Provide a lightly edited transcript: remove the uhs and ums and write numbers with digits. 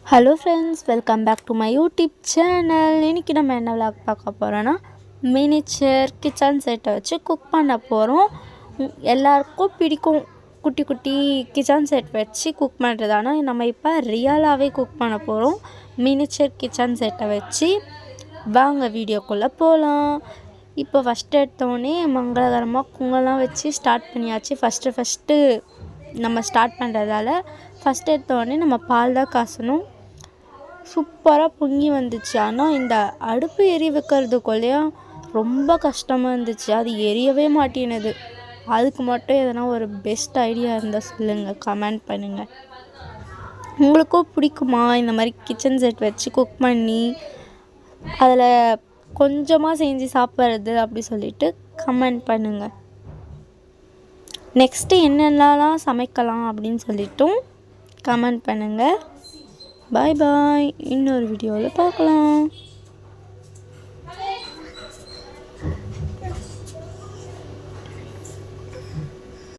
Hello friends, welcome back to my YouTube channel. இன்றைக்கி நம்ம என்ன விளாக் பார்க்க போகிறோன்னா மினிச்சர் கிச்சன் செட்டை வச்சு குக் பண்ண போகிறோம். எல்லாருக்கும் பிடிக்கும் குட்டி குட்டி கிச்சன் செட் வச்சு குக் பண்ணுறது. ஆனால் நம்ம இப்போ ரியலாகவே குக் பண்ண போகிறோம் மினிச்சர் கிச்சன் செட்டை வச்சு. வாங்க வீடியோக்குள்ளே போகலாம். இப்போ ஃபஸ்ட்டு எடுத்தோடனே மங்களகரமாக குங்கெல்லாம் வச்சு ஸ்டார்ட் பண்ணியாச்சு. ஃபஸ்ட்டு நம்ம ஸ்டார்ட் பண்ணுறதால ஃபஸ்ட் எடுத்தோடனே நம்ம பால் தான் காசணும். சூப்பராக பொங்கி வந்துச்சு. ஆனால் இந்த அடுப்பு எரிய வைக்கிறதுக்குள்ளேயும் ரொம்ப கஷ்டமாக இருந்துச்சு. அது எரியவே மாட்டேனுது. அதுக்கு மட்டும் எதனா ஒரு பெஸ்ட் ஐடியா இருந்தால் சொல்லுங்கள், கமெண்ட் பண்ணுங்கள். உங்களுக்கும் பிடிக்குமா இந்த மாதிரி கிச்சன் செட் வச்சு குக் பண்ணி அதில் கொஞ்சமாக செஞ்சு சாப்பிட்றது அப்படி சொல்லிட்டு கமெண்ட் பண்ணுங்கள். நெக்ஸ்ட்டு என்னென்னலாம் சமைக்கலாம் அப்படின்னு சொல்லிட்டும் கமெண்ட் பண்ணுங்கள். பாய் பாய். இன்னொரு வீடியோவில் பார்க்கலாம்.